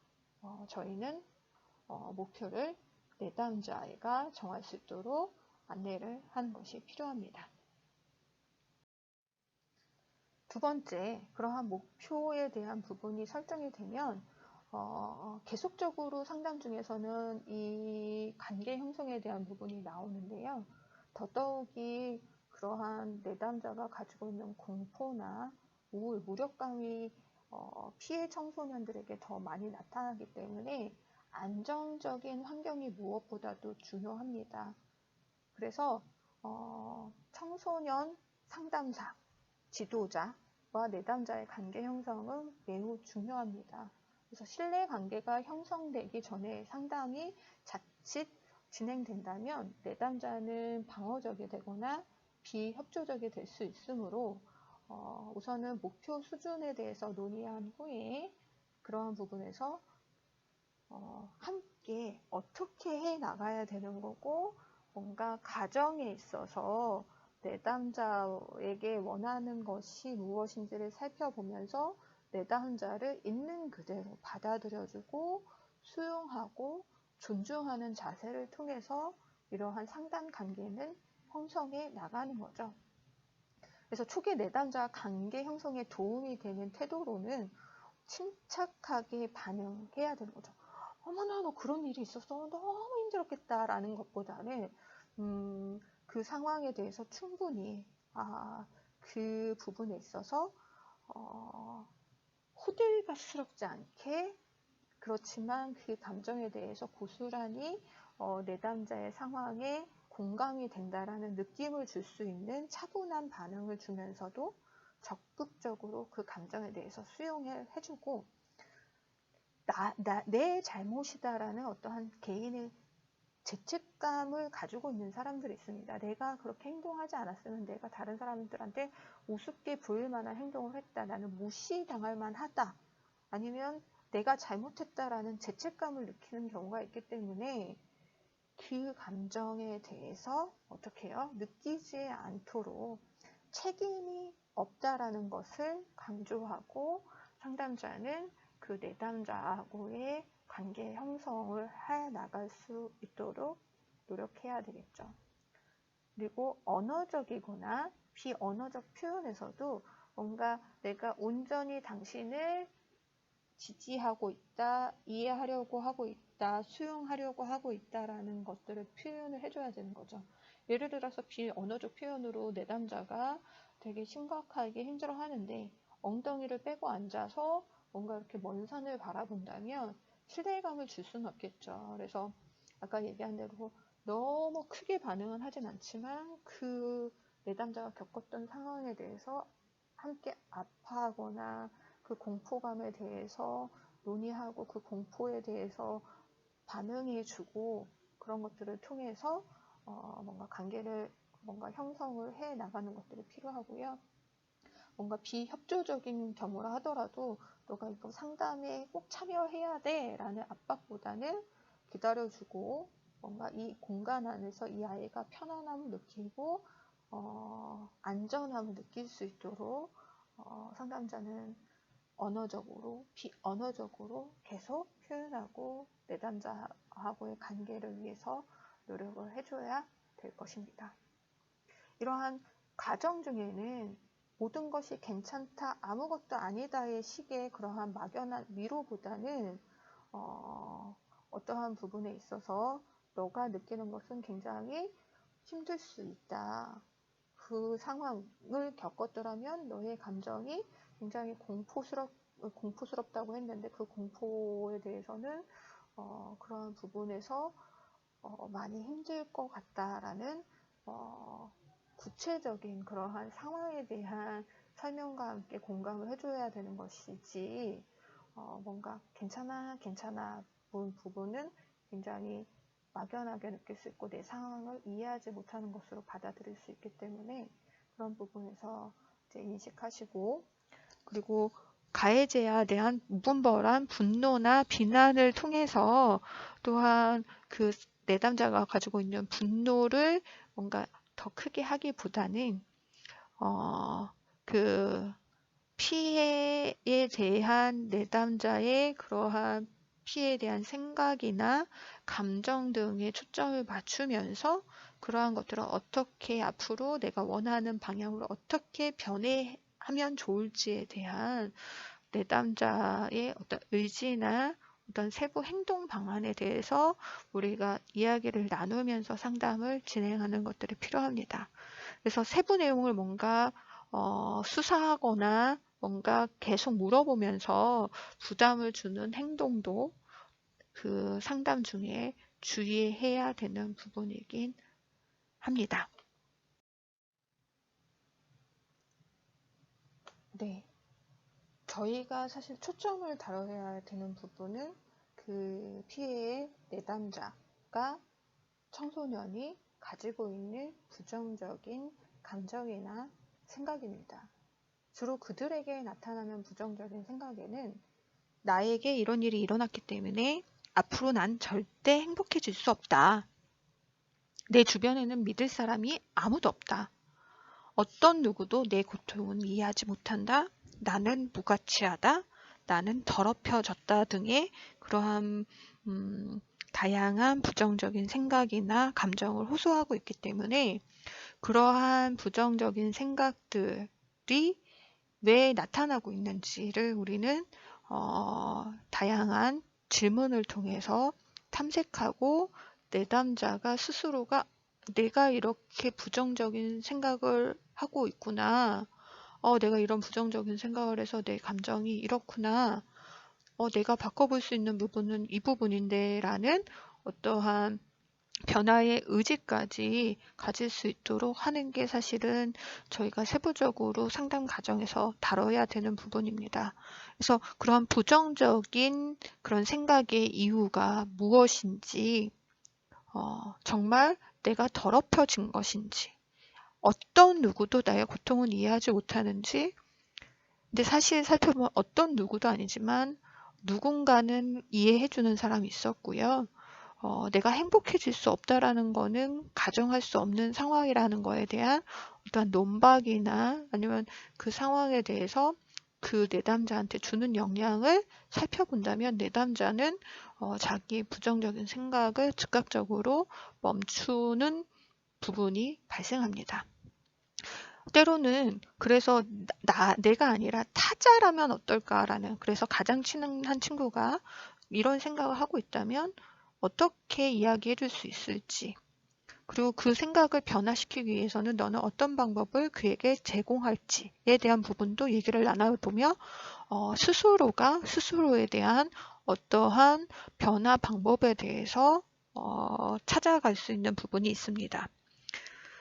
저희는 목표를 내담자가 정할 수 있도록 안내를 하는 것이 필요합니다. 두 번째, 그러한 목표에 대한 부분이 설정이 되면 계속적으로 상담 중에서는 이 관계 형성에 대한 부분이 나오는데요. 더더욱이 그러한 내담자가 가지고 있는 공포나 우울, 무력감이 피해 청소년들에게 더 많이 나타나기 때문에 안정적인 환경이 무엇보다도 중요합니다. 그래서 청소년 상담사, 지도자와 내담자의 관계 형성은 매우 중요합니다. 그래서 신뢰 관계가 형성되기 전에 상담이 자칫 진행된다면 내담자는 방어적이 되거나 비협조적이 될 수 있으므로 우선은 목표 수준에 대해서 논의한 후에 그러한 부분에서 함께 어떻게 해 나가야 되는 거고 뭔가 가정에 있어서 내담자에게 원하는 것이 무엇인지를 살펴보면서 내담자를 있는 그대로 받아들여주고 수용하고 존중하는 자세를 통해서 이러한 상담 관계는 형성해 나가는 거죠. 그래서 초기 내담자 관계 형성에 도움이 되는 태도로는 침착하게 반응해야 되는 거죠. 어머나, 너 그런 일이 있었어. 너무 힘들었겠다. 라는 것보다는, 그 상황에 대해서 충분히, 그 부분에 있어서, 호들갑스럽지 않게, 그렇지만 그 감정에 대해서 고스란히, 내담자의 상황에 공감이 된다라는 느낌을 줄 수 있는 차분한 반응을 주면서도 적극적으로 그 감정에 대해서 수용해주고, 내 잘못이다라는 어떠한 개인의 죄책감을 가지고 있는 사람들이 있습니다. 내가 그렇게 행동하지 않았으면 내가 다른 사람들한테 우습게 보일 만한 행동을 했다. 나는 무시당할 만하다. 아니면 내가 잘못했다라는 죄책감을 느끼는 경우가 있기 때문에 그 감정에 대해서 어떻게 해요? 느끼지 않도록 책임이 없다라는 것을 강조하고 상담자는 그 내담자하고의 관계 형성을 해 나갈 수 있도록 노력해야 되겠죠. 그리고 언어적이거나 비언어적 표현에서도 뭔가 내가 온전히 당신을 지지하고 있다, 이해하려고 하고 있다, 수용하려고 하고 있다라는 것들을 표현을 해줘야 되는 거죠. 예를 들어서 비언어적 표현으로 내담자가 되게 심각하게 힘들어하는데 엉덩이를 빼고 앉아서 뭔가 이렇게 먼 산을 바라본다면 실대감을 줄 수는 없겠죠. 그래서 아까 얘기한 대로 너무 크게 반응은 하진 않지만 그 내담자가 겪었던 상황에 대해서 함께 아파하거나 그 공포감에 대해서 논의하고 그 공포에 대해서 반응해주고 그런 것들을 통해서 뭔가 관계를 뭔가 형성을 해 나가는 것들이 필요하고요. 뭔가 비협조적인 경우라 하더라도 너가 이거 상담에 꼭 참여해야 돼 라는 압박보다는 기다려주고 뭔가 이 공간 안에서 이 아이가 편안함을 느끼고 안전함을 느낄 수 있도록 상담자는 언어적으로 비언어적으로 계속 표현하고 내담자하고의 관계를 위해서 노력을 해줘야 될 것입니다. 이러한 과정 중에는 모든 것이 괜찮다, 아무것도 아니다의 식의 그러한 막연한 위로보다는 어떠한 부분에 있어서 너가 느끼는 것은 굉장히 힘들 수 있다. 그 상황을 겪었더라면 너의 감정이 굉장히 공포스럽다고 했는데 그 공포에 대해서는 그런 부분에서 많이 힘들 것 같다라는 구체적인 그러한 상황에 대한 설명과 함께 공감을 해줘야 되는 것이지 뭔가 괜찮아 부분은 굉장히 막연하게 느낄 수 있고 내 상황을 이해하지 못하는 것으로 받아들일 수 있기 때문에 그런 부분에서 이제 인식하시고 그리고 가해자에 대한 무분별한 분노나 비난을 통해서 또한 그 내담자가 가지고 있는 분노를 뭔가 더 크게 하기보다는 그 피해에 대한 내담자의 그러한 피해에 대한 생각이나 감정 등에 초점을 맞추면서 그러한 것들을 어떻게 앞으로 내가 원하는 방향으로 어떻게 변해하면 좋을지에 대한 내담자의 어떤 의지나 어떤 세부 행동 방안에 대해서 우리가 이야기를 나누면서 상담을 진행하는 것들이 필요합니다. 그래서 세부 내용을 뭔가 수사하거나 뭔가 계속 물어보면서 부담을 주는 행동도 그 상담 중에 주의해야 되는 부분이긴 합니다. 네. 저희가 사실 초점을 다뤄야 되는 부분은 그 피해의 내담자가 청소년이 가지고 있는 부정적인 감정이나 생각입니다. 주로 그들에게 나타나는 부정적인 생각에는 나에게 이런 일이 일어났기 때문에 앞으로 난 절대 행복해질 수 없다. 내 주변에는 믿을 사람이 아무도 없다. 어떤 누구도 내 고통은 이해하지 못한다. 나는 무가치하다. 나는 더럽혀졌다 등의 그러한 다양한 부정적인 생각이나 감정을 호소하고 있기 때문에 그러한 부정적인 생각들이 왜 나타나고 있는지를 우리는 다양한 질문을 통해서 탐색하고 내담자가 스스로가 내가 이렇게 부정적인 생각을 하고 있구나. 내가 이런 부정적인 생각을 해서 내 감정이 이렇구나. 내가 바꿔볼 수 있는 부분은 이 부분인데 라는 어떠한 변화의 의지까지 가질 수 있도록 하는 게 사실은 저희가 세부적으로 상담 과정에서 다뤄야 되는 부분입니다. 그래서 그런 부정적인 그런 생각의 이유가 무엇인지, 정말 내가 더럽혀진 것인지, 어떤 누구도 나의 고통을 이해하지 못하는지, 근데 사실 살펴보면 어떤 누구도 아니지만 누군가는 이해해주는 사람이 있었고요. 내가 행복해질 수 없다라는 거는 가정할 수 없는 상황이라는 거에 대한 어떤 논박이나 아니면 그 상황에 대해서 그 내담자한테 주는 영향을 살펴본다면 내담자는 자기 부정적인 생각을 즉각적으로 멈추는 부분이 발생합니다. 때로는 그래서 내가 아니라 타자라면 어떨까라는, 그래서 가장 친한 친구가 이런 생각을 하고 있다면 어떻게 이야기해 줄 수 있을지, 그리고 그 생각을 변화시키기 위해서는 너는 어떤 방법을 그에게 제공할지에 대한 부분도 얘기를 나눠보며 스스로가 스스로에 대한 어떠한 변화 방법에 대해서 찾아갈 수 있는 부분이 있습니다.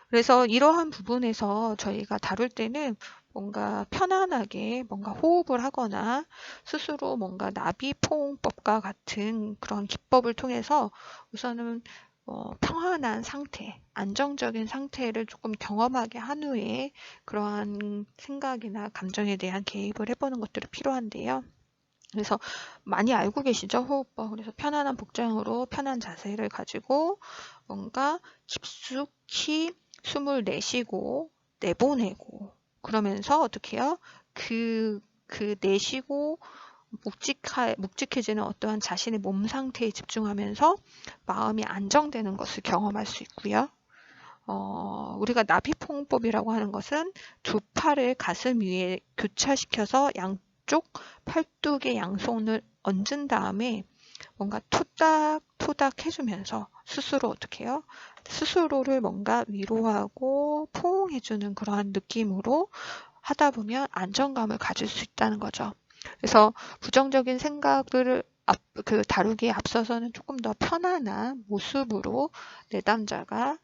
그래서 이러한 부분에서 저희가 다룰 때는 뭔가 편안하게 뭔가 호흡을 하거나 스스로 뭔가 나비포옹법과 같은 그런 기법을 통해서 우선은 평안한 상태, 안정적인 상태를 조금 경험하게 한 후에 그러한 생각이나 감정에 대한 개입을 해보는 것들이 필요한데요. 그래서 많이 알고 계시죠? 호흡법. 그래서 편안한 복장으로 편한 자세를 가지고 뭔가 깊숙이 숨을 내쉬고 내보내고, 그러면서 어떻게 해요? 그 내쉬고 묵직해지는 어떠한 자신의 몸 상태에 집중하면서 마음이 안정되는 것을 경험할 수 있고요. 우리가 나비포옹법이라고 하는 것은 두 팔을 가슴 위에 교차시켜서 양쪽 팔뚝의 양손을 얹은 다음에 뭔가 토닥토닥 해주면서 스스로 어떻게 해요? 스스로를 뭔가 위로하고 포옹해주는 그러한 느낌으로 하다 보면 안정감을 가질 수 있다는 거죠. 그래서 부정적인 생각을 다루기에 앞서서는 조금 더 편안한 모습으로 내담자가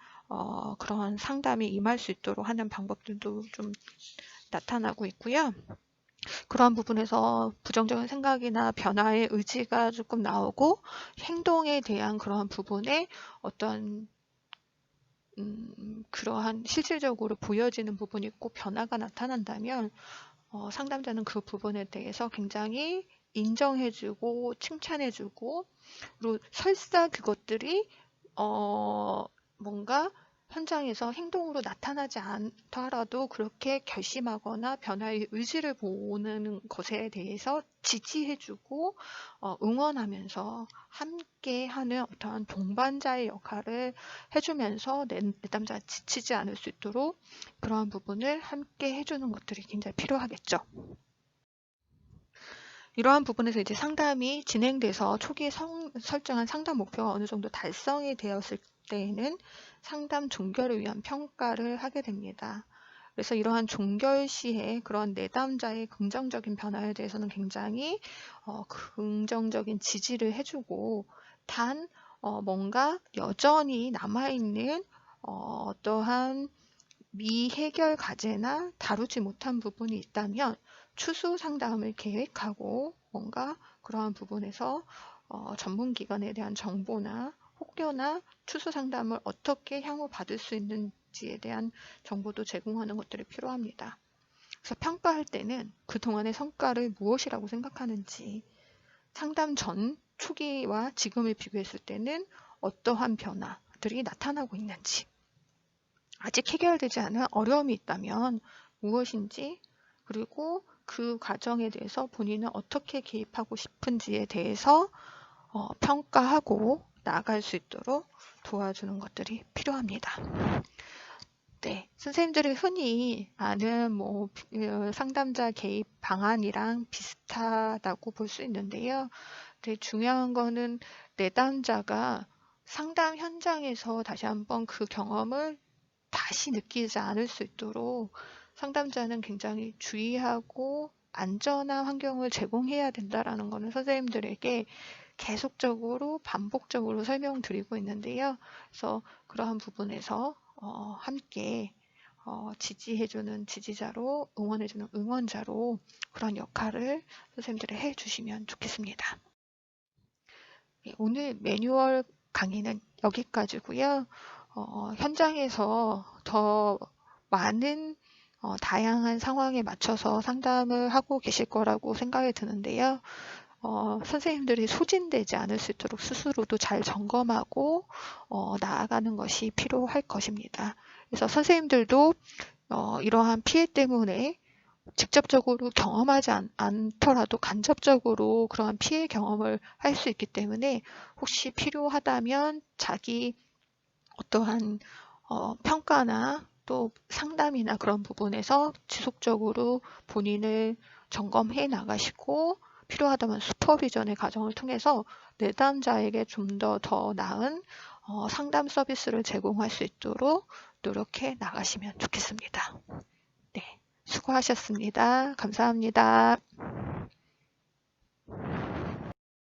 그러한 상담에 임할 수 있도록 하는 방법들도 좀 나타나고 있고요. 그러한 부분에서 부정적인 생각이나 변화의 의지가 조금 나오고 행동에 대한 그러한 부분에 어떤 그러한 실질적으로 보여지는 부분이 있고 변화가 나타난다면 상담자는 그 부분에 대해서 굉장히 인정해주고 칭찬해주고, 그리고 설사 그것들이 뭔가 현장에서 행동으로 나타나지 않더라도 그렇게 결심하거나 변화의 의지를 보는 것에 대해서 지지해주고 응원하면서 함께하는 어떠한 동반자의 역할을 해주면서 내담자가 지치지 않을 수 있도록 그러한 부분을 함께 해주는 것들이 굉장히 필요하겠죠. 이러한 부분에서 이제 상담이 진행돼서 초기에 설정한 상담 목표가 어느 정도 달성이 되었을 때에는 상담 종결을 위한 평가를 하게 됩니다. 그래서 이러한 종결 시에 그런 내담자의 긍정적인 변화에 대해서는 굉장히 긍정적인 지지를 해주고, 단 뭔가 여전히 남아있는 어떠한 미해결 과제나 다루지 못한 부분이 있다면 추후 상담을 계획하고 뭔가 그러한 부분에서 전문기관에 대한 정보나 혹여나 추후 상담을 어떻게 향후 받을 수 있는지에 대한 정보도 제공하는 것들이 필요합니다. 그래서 평가할 때는 그동안의 성과를 무엇이라고 생각하는지, 상담 전 초기와 지금을 비교했을 때는 어떠한 변화들이 나타나고 있는지, 아직 해결되지 않은 어려움이 있다면 무엇인지, 그리고 그 과정에 대해서 본인은 어떻게 개입하고 싶은지에 대해서 평가하고 나아갈 수 있도록 도와주는 것들이 필요합니다. 네, 선생님들이 흔히 아는 상담자 개입 방안이랑 비슷하다고 볼 수 있는데요. 네, 중요한 거는 내담자가 상담 현장에서 다시 한번 그 경험을 다시 느끼지 않을 수 있도록 상담자는 굉장히 주의하고 안전한 환경을 제공해야 된다라는 것은 선생님들에게 계속적으로 반복적으로 설명드리고 있는데요. 그래서 그러한 부분에서 함께 지지해주는 지지자로, 응원해주는 응원자로 그런 역할을 선생님들이 해주시면 좋겠습니다. 오늘 매뉴얼 강의는 여기까지고요. 현장에서 더 많은 다양한 상황에 맞춰서 상담을 하고 계실 거라고 생각이 드는데요. 선생님들이 소진되지 않을 수 있도록 스스로도 잘 점검하고 나아가는 것이 필요할 것입니다. 그래서 선생님들도 이러한 피해 때문에 직접적으로 경험하지 않더라도 간접적으로 그러한 피해 경험을 할 수 있기 때문에 혹시 필요하다면 자기 어떠한 평가나 또 상담이나 그런 부분에서 지속적으로 본인을 점검해 나가시고, 필요하다면 슈퍼비전의 과정을 통해서 내담자에게 좀 더 나은 상담 서비스를 제공할 수 있도록 노력해 나가시면 좋겠습니다. 네, 수고하셨습니다. 감사합니다.